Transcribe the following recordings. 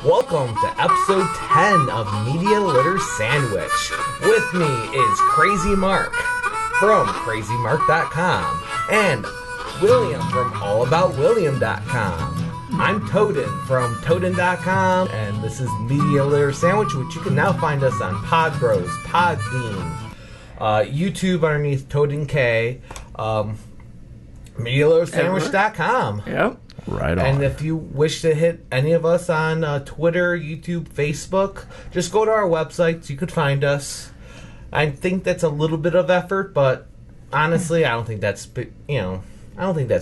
Welcome to episode 10 of Media Litter Sandwich. With me is Crazy Mark from crazymark.com and William from allaboutwilliam.com. I'm Toaden from Toaden.com, and this is Media Litter Sandwich, which you can now find us on Podbros, Podbean, YouTube underneath Toaden K, MediaLitterSandwich.com. Yep. Right on. And if you wish to hit any of us on Twitter, YouTube, Facebook, just go to our websites. You could find us. I think that's a little bit of effort, but honestly, I don't think that's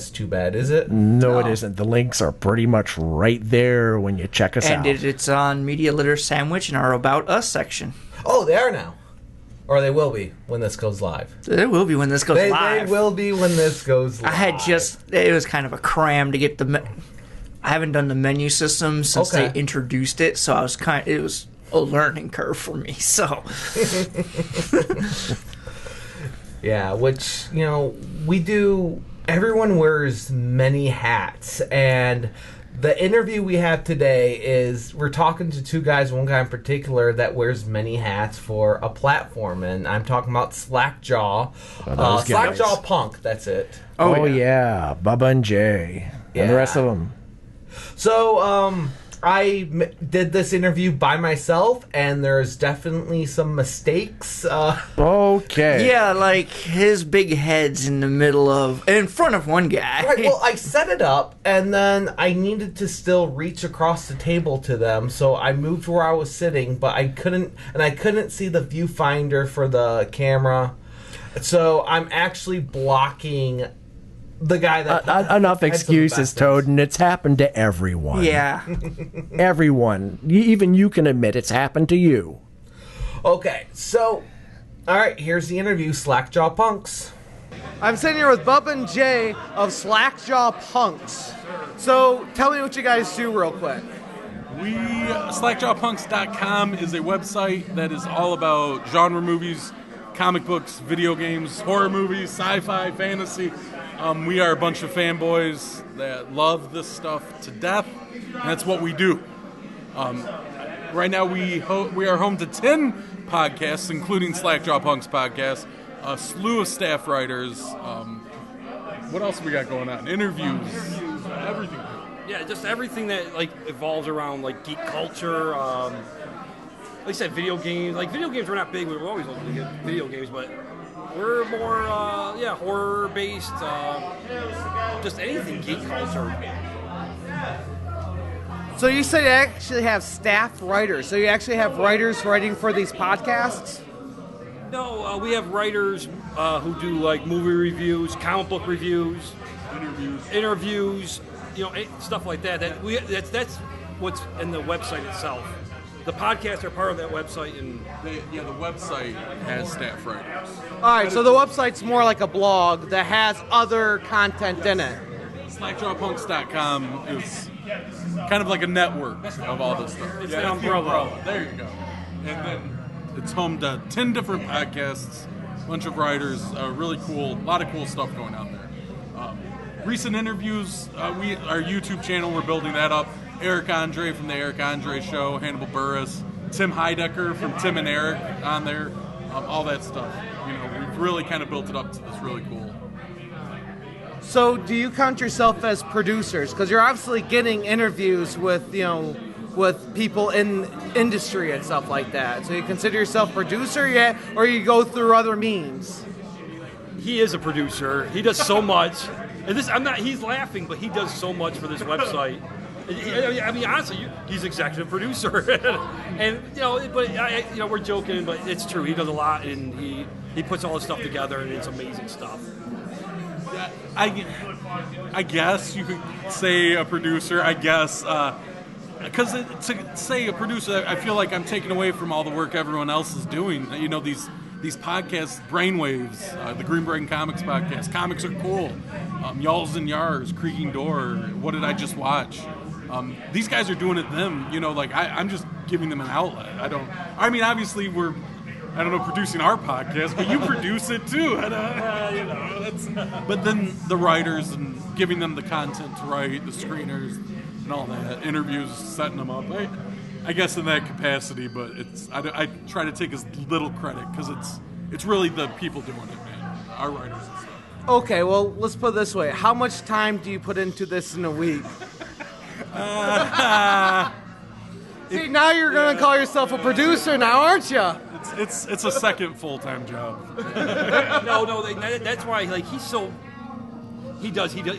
too bad, is it? No, it isn't. The links are pretty much right there when you check us out. And it's on Media Litter Sandwich in our About Us section. Oh, they are now. Or they will be when this goes live. They will be when this goes live. They will be when this goes live. It was kind of a cram to get I haven't done the menu system since they introduced it, so it was a learning curve for me, so. Yeah, which, everyone wears many hats, and the interview we have today is we're talking to two guys, one guy in particular that wears many hats for a platform, and I'm talking about Slackjaw. Slackjaw Punk, that's it. Oh yeah, Bubba and Jay, and the rest of them. So, I did this interview by myself, and there's definitely some mistakes. Okay. Yeah, like his big head's in front of one guy. Right, well, I set it up, and then I needed to still reach across the table to them, so I moved where I was sitting, but I couldn't see the viewfinder for the camera, so I'm actually blocking the guy that... enough excuses, Toaden. It's happened to everyone. Yeah. Everyone. Even you can admit it's happened to you. Okay, so... Alright, here's the interview, Slackjaw Punks. I'm sitting here with Bubba and Jay of Slackjaw Punks. So, tell me what you guys do real quick. Slackjawpunks.com is a website that is all about genre movies, comic books, video games, horror movies, sci-fi, fantasy. We are a bunch of fanboys that love this stuff to death, and that's what we do. Right now we are home to 10 podcasts, including Slackjaw Punks podcast, a slew of staff writers. What else we got going on? Interviews, everything. Yeah, just everything that evolves around geek culture. Like I said, video games. Video games, we're not big. We're always looking to get video games, but we're more horror based. Just anything geek culture. So you said you actually have staff writers. So you actually have writers writing for these podcasts? No, we have writers who do movie reviews, comic book reviews, interviews, stuff like that. That's what's in the website itself. The podcasts are part of that website, and the website has staff writers. All right, so the website's more like a blog that has other content in it. Slackjawpunks.com is kind of like a network of all this stuff. It's an umbrella. There you go. And then it's home to 10 different podcasts, a bunch of writers, really cool, a lot of cool stuff going on there. Recent interviews, our YouTube channel, we're building that up. Eric Andre from the Eric Andre Show, Hannibal Buress, Tim Heidecker from Tim and Eric on there, all that stuff. We've really kind of built it up to this really cool. So do you count yourself as producers? Because you're obviously getting interviews with people in industry and stuff like that. So you consider yourself producer yet, or you go through other means? He is a producer. He does so much. And he's laughing, but he does so much for this website. I mean, honestly, he's executive producer, and we're joking, but it's true. He does a lot, and he puts all this stuff together, and it's amazing stuff. I guess you could say a producer. I guess because to say a producer, I feel like I'm taking away from all the work everyone else is doing. These podcasts, Brainwaves, the Green Brain Comics podcast. Comics are cool. Y'alls and Yars, Creaking Door. What did I just watch? These guys are doing it them. I'm just giving them an outlet. Obviously we're producing our podcast, but you produce it too. But then the writers and giving them the content to write, the screeners and all that, interviews, setting them up. I guess in that capacity, but I try to take as little credit because it's really the people doing it, man. Our writers and stuff. Okay, well, let's put it this way. How much time do you put into this in a week? See, now you're going to call yourself a producer now, aren't you? It's a second full-time job. No, that's why, like, he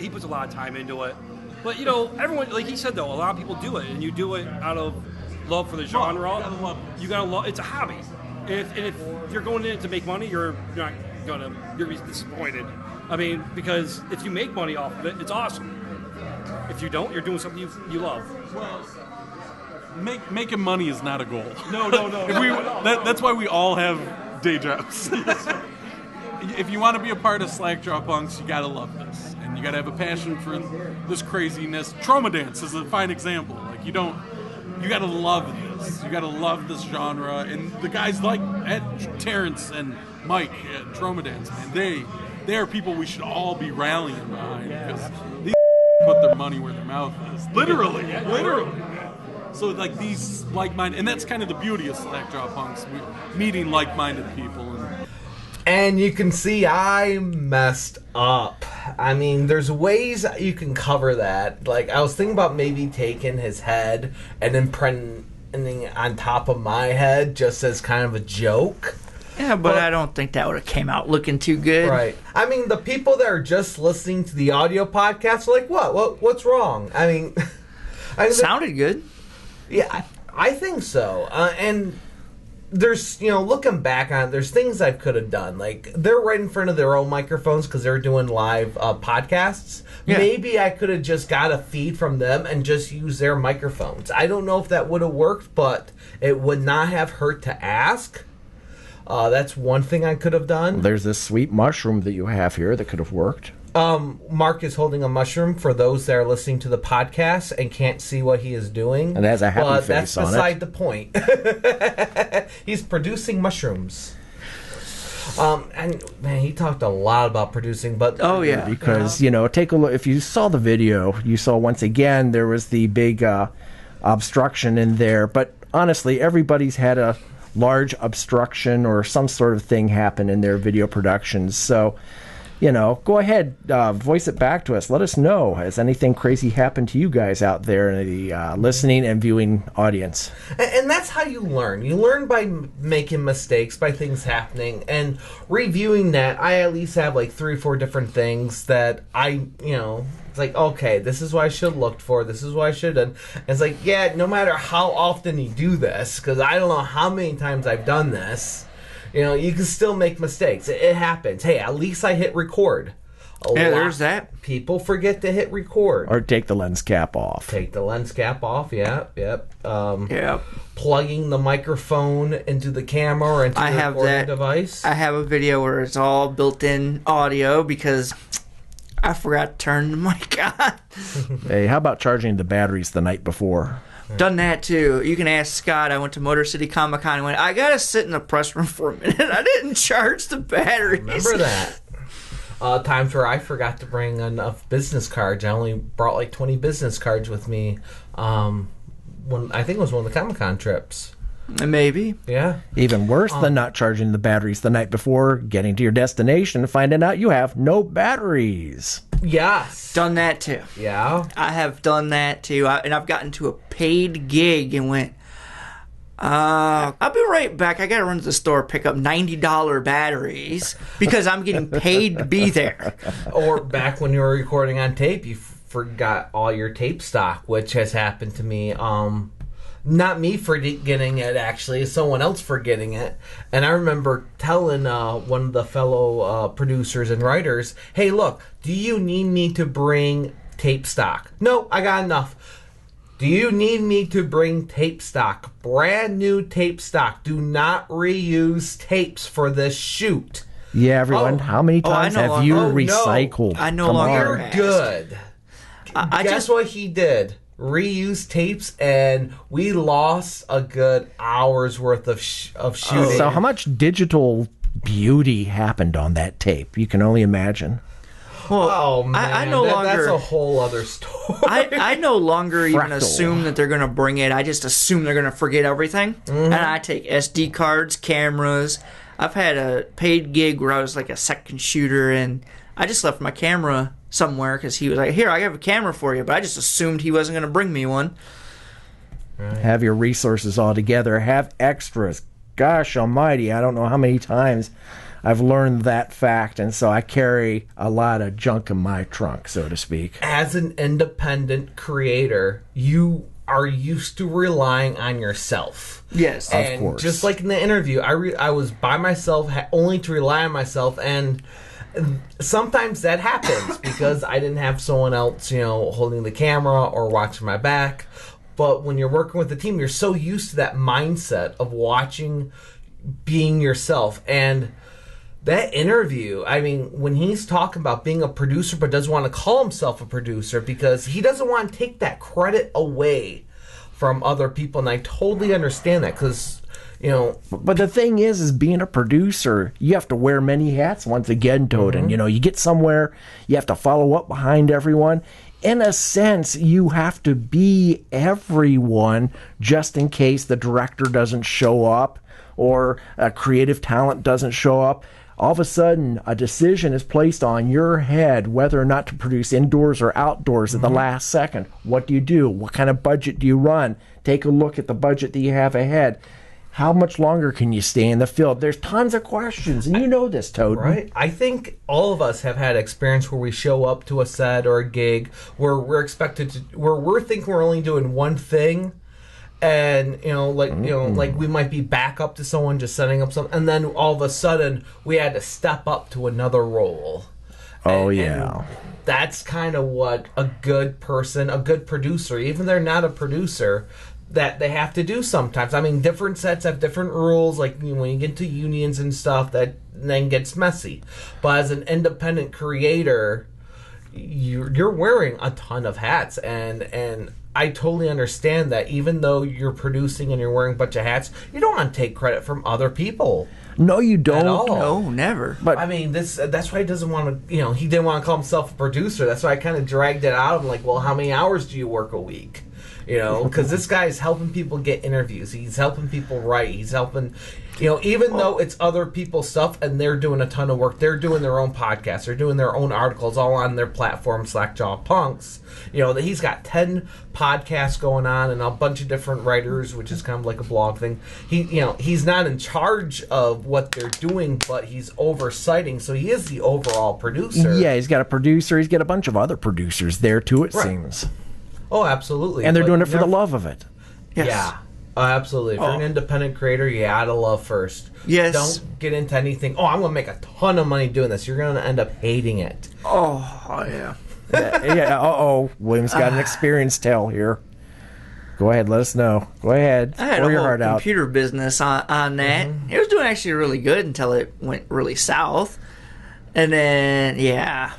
puts a lot of time into it. But, everyone, like he said, though, a lot of people do it, and you do it out of love for the genre. You gotta love. It's a hobby. If you're going in it to make money, you're disappointed. I mean, because if you make money off of it, it's awesome. If you don't, you're doing something you love. Well, making money is not a goal. No. That's why we all have day jobs. If you want to be a part of Slackjaw Punks, you gotta love this, and you gotta have a passion for this craziness. Trauma dance is a fine example. Like you gotta love this. You gotta love this genre, and the guys like Terrence and Mike at Trauma Dance, man, they are people we should all be rallying behind because these put their money where their mouth is. Literally. So like these like-minded, and that's kind of the beauty of Slackjaw Punks, meeting like-minded people. And you can see I messed up. I mean, there's ways you can cover that. Like, I was thinking about maybe taking his head and imprinting on top of my head just as kind of a joke. Yeah, but I don't think that would have came out looking too good. Right. I mean, the people that are just listening to the audio podcast are like, what's wrong? I mean... Sounded good. Yeah, I think so. And... there's, looking back on it, there's things I could have done. Like, they're right in front of their own microphones because they're doing live podcasts. Yeah. Maybe I could have just got a feed from them and just used their microphones. I don't know if that would have worked, but it would not have hurt to ask. That's one thing I could have done. There's this sweet mushroom that you have here that could have worked. Mark is holding a mushroom for those that are listening to the podcast and can't see what he is doing. And it has a happy face on it. That's beside the point. He's producing mushrooms. And man, he talked a lot about producing, but because take a look. If you saw the video, you saw once again there was the big obstruction in there. But honestly, everybody's had a large obstruction or some sort of thing happen in their video productions. So. Go ahead, voice it back to us. Let us know. Has anything crazy happened to you guys out there in the listening and viewing audience? And that's how you learn. You learn by making mistakes, by things happening, and reviewing that. I at least have like 3 or 4 different things that it's like, okay, this is what I should have looked for. This is what I should have done. And it's like, yeah, no matter how often you do this, because I don't know how many times I've done this, you can still make mistakes. It happens. Hey, at least I hit record. There's that. People forget to hit record. Or take the lens cap off. Take the lens cap off, yep. Plugging the microphone into the camera or into the recording device. I have a video where it's all built-in audio because I forgot to turn the mic on. Hey, how about charging the batteries the night before? Done that too. You can ask Scott. I went to Motor City Comic Con and went, I gotta sit in the press room for a minute. I didn't charge the batteries. Remember that. Times where I forgot to bring enough business cards. I only brought like 20 business cards with me. When I think it was one of the Comic Con trips. Maybe. Yeah. Even worse than not charging the batteries the night before, getting to your destination and finding out you have no batteries. Yes. Done that too. Yeah. I have done that too. And I've gotten to a paid gig and went, I'll be right back. I got to run to the store, pick up $90 batteries because I'm getting paid to be there. Or back when you were recording on tape, you forgot all your tape stock, which has happened to me. Not me forgetting it, actually. Someone else forgetting it. And I remember telling one of the fellow producers and writers, hey, look, do you need me to bring tape stock? No, I got enough. Do you need me to bring tape stock? Brand new tape stock. Do not reuse tapes for this shoot. Yeah, everyone. How many times have you recycled? No. I no longer You're good. Guess what he did? Reuse tapes, and we lost a good hour's worth of shooting. So how much digital beauty happened on that tape? You can only imagine. Well, Oh man, I no longer. That's a whole other story. I no longer even Fractal. assume that they're going to bring it. I just assume they're going to forget everything. And I take SD cards, cameras. I've had a paid gig where I was like a second shooter, and I just left my camera somewhere because he was like, "Here, I have a camera for you," but I just assumed he wasn't going to bring me one. Have your resources all together. Have extras. Gosh almighty, I don't know how many times I've learned that fact, and so I carry a lot of junk in my trunk, so to speak. As an independent creator, you are used to relying on yourself. Yes. And course. just like in the interview, I was by myself, only to rely on myself, and sometimes that happens because I didn't have someone else, holding the camera or watching my back. But when you're working with a team, you're so used to that mindset of watching, being yourself. And that interview, I mean, when he's talking about being a producer but doesn't want to call himself a producer because he doesn't want to take that credit away from other people. And I totally understand that because, But the thing is being a producer, you have to wear many hats once again, Toaden. You get somewhere, you have to follow up behind everyone. In a sense, you have to be everyone just in case the director doesn't show up or a creative talent doesn't show up. All of a sudden, a decision is placed on your head whether or not to produce indoors or outdoors at the last second. What do you do? What kind of budget do you run? Take a look at the budget that you have ahead. How much longer can you stay in the field? There's tons of questions, and you know this, Toaden. Right. I think all of us have had experience where we show up to a set or a gig where we're expected to, where we're thinking we're only doing one thing, and like we might be back up to someone just setting up something, and then all of a sudden we had to step up to another role. Oh, And yeah. that's kind of what a good person, a good producer, even if they're not a producer, that they have to do sometimes. I mean, different sets have different rules. Like when you get to unions and stuff, that then gets messy. But as an independent creator, you're wearing a ton of hats, and I totally understand that. Even though you're producing and you're wearing a bunch of hats, you don't want to take credit from other people. No, you don't. At all. No, never. But I mean, that's why he doesn't want to, he didn't want to call himself a producer. That's why I kind of dragged it out. I'm like, well, how many hours do you work a week? Because this guy is helping people get interviews. He's helping people write. He's helping, even though it's other people's stuff and they're doing a ton of work, they're doing their own podcasts, they're doing their own articles all on their platform, Slackjaw Punks. That he's got 10 podcasts going on and a bunch of different writers, which is kind of like a blog thing. He's not in charge of what they're doing, but he's oversighting. So he is the overall producer. yeah, he's got a producer. He's got a bunch of other producers there, too, it Right. seems. Oh, absolutely. And they're But doing it for the never- love of it. Yes. Yeah. Absolutely. If you're an independent creator, you gotta love first. Yes. Don't get into anything. Oh, I'm gonna make a ton of money doing this. You're gonna end up hating it. Oh, yeah. Yeah. Uh-oh. William's got an experience tale here. Go ahead. Let us know. Go ahead. I had Pour a your whole heart out. computer business on that. It was doing actually really good until it went really south. And then, yeah.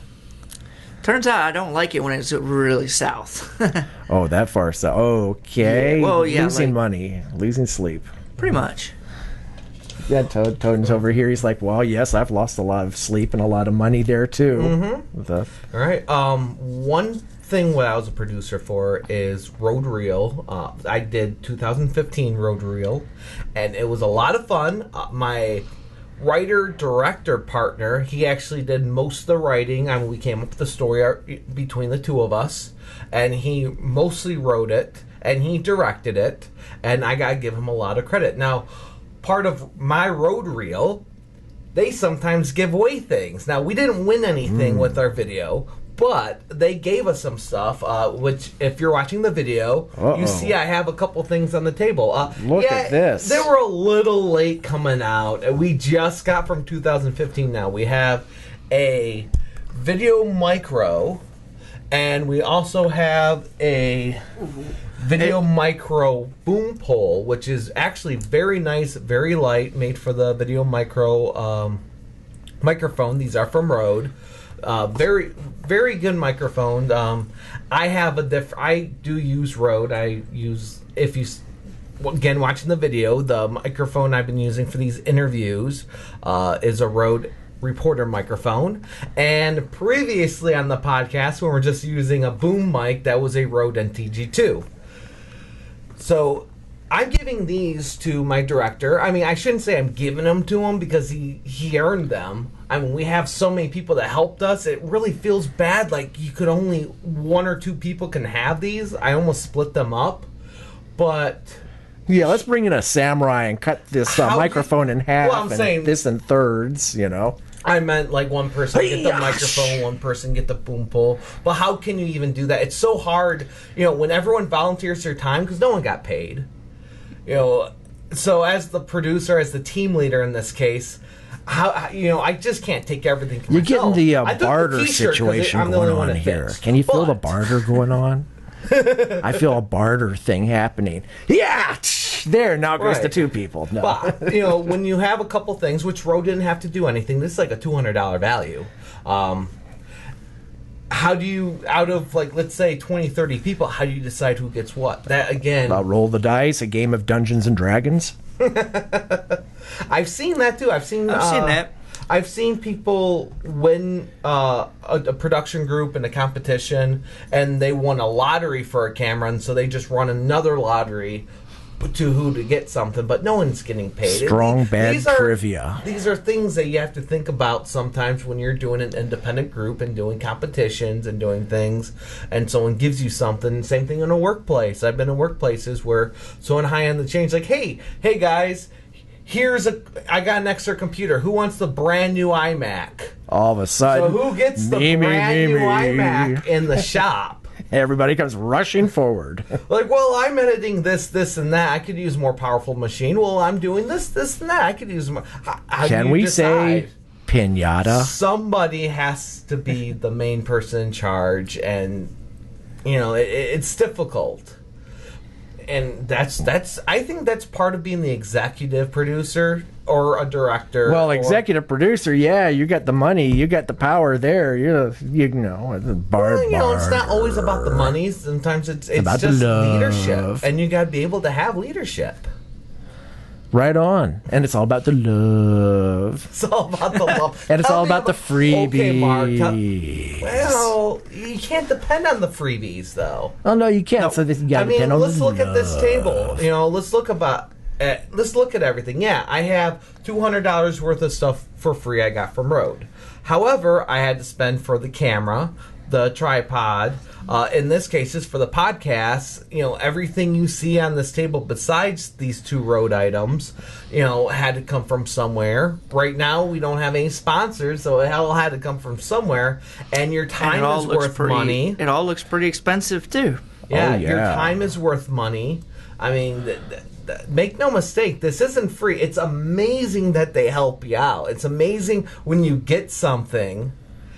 Turns out I don't like it when it's really south. Oh, that far south. Okay. Yeah, well, yeah, losing like- money. Losing sleep. Pretty much. Yeah, Toaden's over here. He's like, well, yes, I've lost a lot of sleep and a lot of money there, too. Mm-hmm. All right. One thing what I was a producer for is Road Reel. I did 2015 Road Reel, and it was a lot of fun. My writer-director partner, he actually did most of the writing. I mean, we came up with the story between the two of us, and he mostly wrote it, and he directed it, and I gotta give him a lot of credit. Now, part of my Road Reel, they sometimes give away things. Now, we didn't win anything with our video, but they gave us some stuff, which, if you're watching the video, you see I have a couple things on the table. Look at this. They were a little late coming out. We just got from 2015 now. We have a video micro, and we also have a video micro boom pole, which is actually very nice, very light, made for the video micro microphone. These are from Rode. Very, very good microphone. I have I do use Rode. I use, if you again watching the video, the microphone I've been using for these interviews is a Rode reporter microphone. And previously on the podcast, we were just using a boom mic that was a Rode NTG2. So I'm giving these to my director. I mean, I shouldn't say I'm giving them to him because he earned them. I mean, we have so many people that helped us. It really feels bad. Like you could only 1 or 2 people can have these. I almost split them up, but Yeah, let's bring in a samurai and cut this microphone in half. Well, I'm saying this in thirds. You know. I meant like one person get the microphone, one person get the boom pole. But how can you even do that? It's so hard, when everyone volunteers their time because no one got paid. So as the producer, as the team leader in this case, I just can't take everything for myself. You're getting the barter situation going on here. Can you feel the barter going on? I feel a barter thing happening. Yeah, there now goes the 2 people. No. But when you have a couple things, which Rode didn't have to do anything, this is like a $200 value. How do you, out of let's say 20, 30 people, how do you decide who gets what? That again, roll the dice, a game of Dungeons and Dragons. I've seen that too. I've seen that. I've seen people win a production group in a competition, and they won a lottery for a camera, and so they just run another lottery to who to get something, but no one's getting paid. Trivia. These are things that you have to think about sometimes when you're doing an independent group and doing competitions and doing things, and someone gives you something. Same thing in a workplace. I've been in workplaces where someone high on the chain is like, hey guys, I got an extra computer. Who wants the brand new iMac? All of a sudden, so who gets the brand new iMac in the shop? Everybody comes rushing forward. Well, I'm editing this, and that. I could use a more powerful machine. Well, I'm doing this, and that. I could use more. How Can we say pinata? Somebody has to be the main person in charge, and it's difficult. And I think that's part of being the executive producer or a director. Well, executive producer, yeah, you got the money, you got the power there. It's not always about the money. Sometimes it's about just love. Leadership, and you got to be able to have leadership. Right on. And it's all about the love. It's all about the love. And it's all about the freebies. Okay, Mark. Well, you can't depend on the freebies, though. Oh, no, you can't. No. So you got to depend on the love. Let's look at this table. Let's look at everything. Yeah, I have $200 worth of stuff for free I got from Rode. However, I had to spend for the camera, the tripod. In this case, is for the podcast. Everything you see on this table besides these 2 Rode items, had to come from somewhere. Right now, we don't have any sponsors, so it all had to come from somewhere. And your time is worth money. It all looks pretty expensive too. Yeah, your time is worth money. I mean, make no mistake, this isn't free. It's amazing that they help you out. It's amazing when you get something.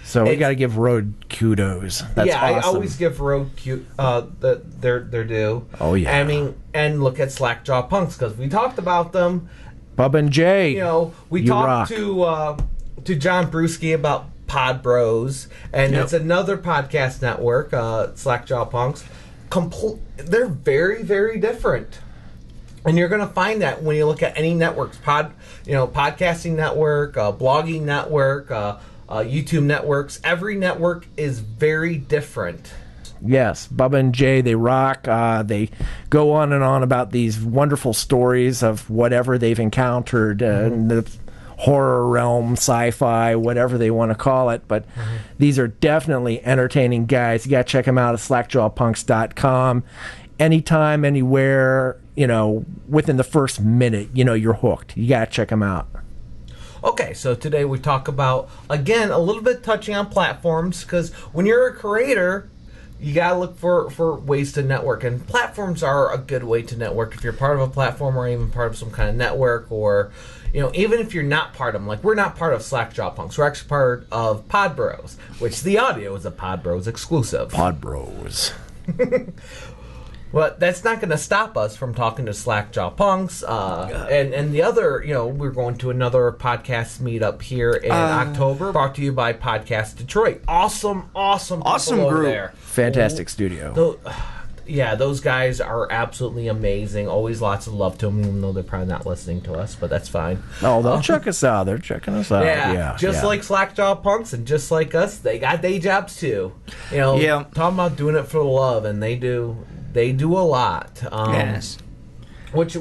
So we got to give Rode kudos. That's awesome. I always give Rode their due. Oh yeah. I mean, and look at Slackjaw Punks because we talked about them. Bubba and Jay. We talked to John Brewski about Pod Bros, and it's another podcast network, Slackjaw Punks. They're very, very different. And you're going to find that when you look at any networks, podcasting network, blogging network, YouTube networks. Every network is very different. Yes, Bubba and Jay, they rock. They go on and on about these wonderful stories of whatever they've encountered in the horror realm, sci-fi, whatever they want to call it. But these are definitely entertaining guys. You got to check them out at slackjawpunks.com. Anytime, anywhere, within the first minute, you're hooked. You got to check them out. Okay, so today we talk about, again, a little bit touching on platforms, because when you're a creator, you got to look for ways to network, and platforms are a good way to network if you're part of a platform or even part of some kind of network, or, even if you're not part of them. Like, we're not part of Slackjaw Punks. We're actually part of Pod Bros, which the audio is a Pod Bros exclusive. Pod Bros. But that's not going to stop us from talking to Slackjaw Punks. And the other, we're going to another podcast meetup here in October, brought to you by Podcast Detroit. Awesome group there. Fantastic studio. yeah, those guys are absolutely amazing. Always lots of love to them, even though they're probably not listening to us, but that's fine. Oh, they'll check us out. They're checking us out. Yeah, just like Slackjaw punks and just like us, they got day jobs too. You know, talking about doing it for the love, and they do a lot. Yes. Which,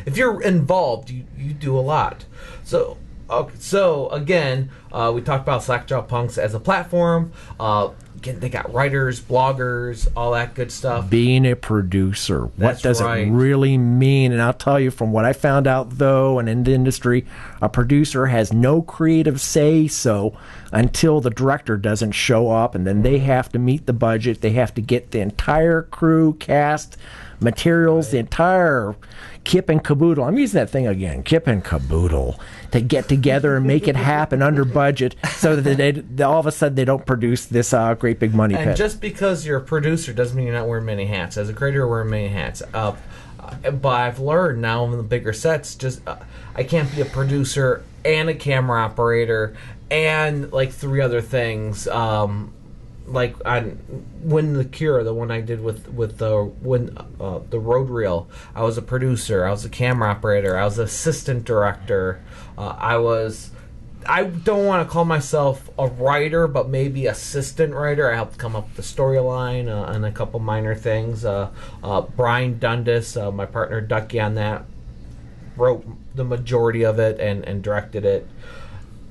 if you're involved, you do a lot. So, okay, so again, we talked about Slackjaw punks as a platform. Again, they got writers, bloggers, all that good stuff. Being a producer, what does it right. really mean? And I'll tell you, from what I found out, though, and in the industry, a producer has no creative say-so until the director doesn't show up, and then they have to meet the budget. They have to get the entire crew, cast, materials, the entire kip and caboodle. I'm using that thing again, kip and caboodle, to get together and make it happen under budget, so that they all of a sudden they don't produce this great big money pit. And just because you're a producer doesn't mean you're not wearing many hats. As a creator, you're wearing many hats. But I've learned now in the bigger sets, I can't be a producer and a camera operator and like 3 other things. Like on Win the Cure, the one I did with the road reel, I was a producer, I was a camera operator, I was assistant director, I don't want to call myself a writer, but maybe assistant writer. I helped come up with the storyline and a couple minor things. Brian Dundas, my partner Ducky on that, wrote the majority of it and directed it.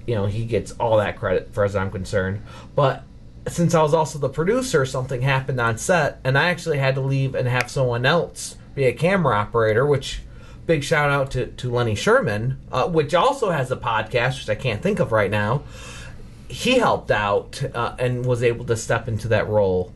You know, he gets all that credit, as far as I'm concerned. But since I was also the producer, something happened on set, and I actually had to leave and have someone else be a camera operator, which, big shout out to Lenny Sherman, which also has a podcast, which I can't think of right now. He helped out and was able to step into that role.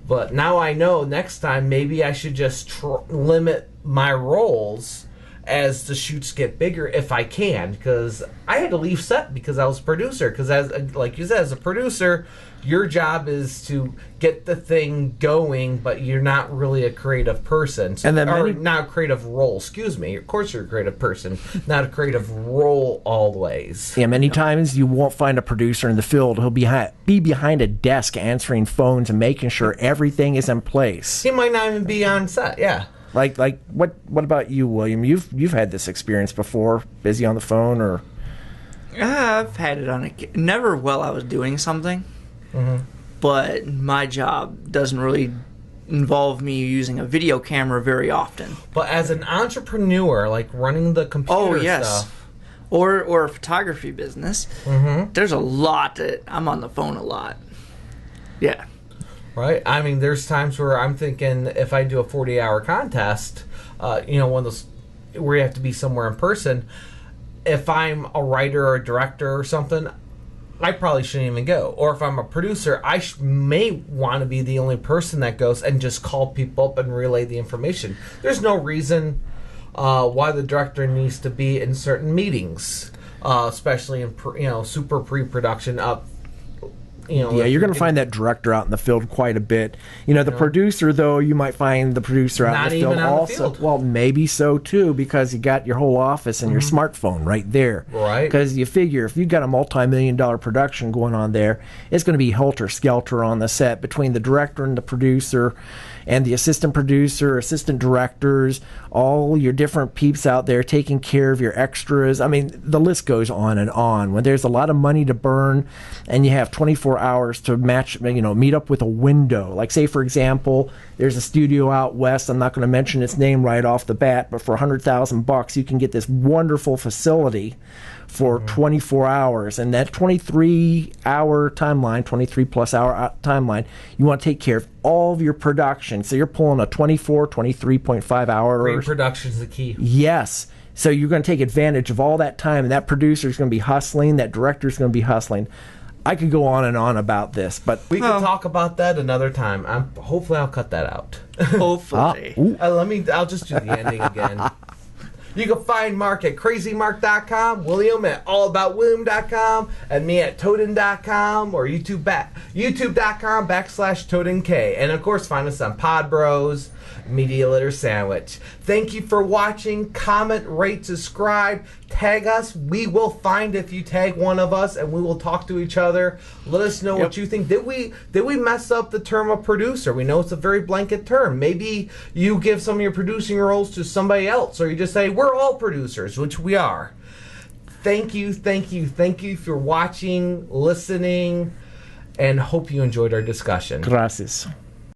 But now I know next time maybe I should just limit my roles as the shoots get bigger if I can, because I had to leave set because I was a producer. Because like you said, as a producer, your job is to get the thing going, but you're not really a creative person. So, and then not a creative role. Excuse me. Of course, you're a creative person, not a creative role always. Yeah, many times you won't find a producer in the field who'll be behind a desk answering phones and making sure everything is in place. He might not even be on set. Yeah. Like what about you, William? You've had this experience before, busy on the phone, or I've had it on never while I was doing something. Mm-hmm. But my job doesn't really involve me using a video camera very often. But as an entrepreneur, like running the computer stuff, or a photography business, there's a lot that I'm on the phone a lot. Yeah. Right? I mean, there's times where I'm thinking if I do a 40-hour contest, one of those where you have to be somewhere in person, if I'm a writer or a director or something, I probably shouldn't even go. Or if I'm a producer, I may want to be the only person that goes and just call people up and relay the information. There's no reason why the director needs to be in certain meetings, especially in super pre-production up. You're going to find that director out in the field quite a bit. The producer, though, you might find the producer out in the field also. Well, maybe so, too, because you got your whole office and your smartphone right there. Right. Because you figure if you've got a multi-million-dollar production going on there, it's going to be helter-skelter on the set between the director and the producer and the assistant producer, assistant directors, all your different peeps out there taking care of your extras. I mean, the list goes on and on. When there's a lot of money to burn and you have 24 hours to meet up with a window. Like, say, for example, there's a studio out west. I'm not going to mention its name right off the bat, but for $100,000, you can get this wonderful facility for 24 hours. And that 23-hour timeline, 23-plus hour timeline, you want to take care of all of your production. So you're pulling a 23.5 hours. Pre-production's the key. Yes. So you're going to take advantage of all that time, and that producer's going to be hustling, that director's going to be hustling. I could go on and on about this, but we could talk about that another time. Hopefully I'll cut that out. Hopefully. I'll just do the ending again. You can find Mark at crazymark.com, William at allaboutwilliam.com, and me at Toaden.com or youtube.com/ToadenK. And of course, find us on Pod Bros, Media Litter Sandwich. Thank you for watching. Comment, rate, subscribe, tag us. We will find if you tag one of us, and we will talk to each other. Let us know what you think. Did we mess up the term of producer? We know it's a very blanket term. Maybe you give some of your producing roles to somebody else, or you just say we're all producers, which we are. Thank you for watching, listening, and hope you enjoyed our discussion. Gracias.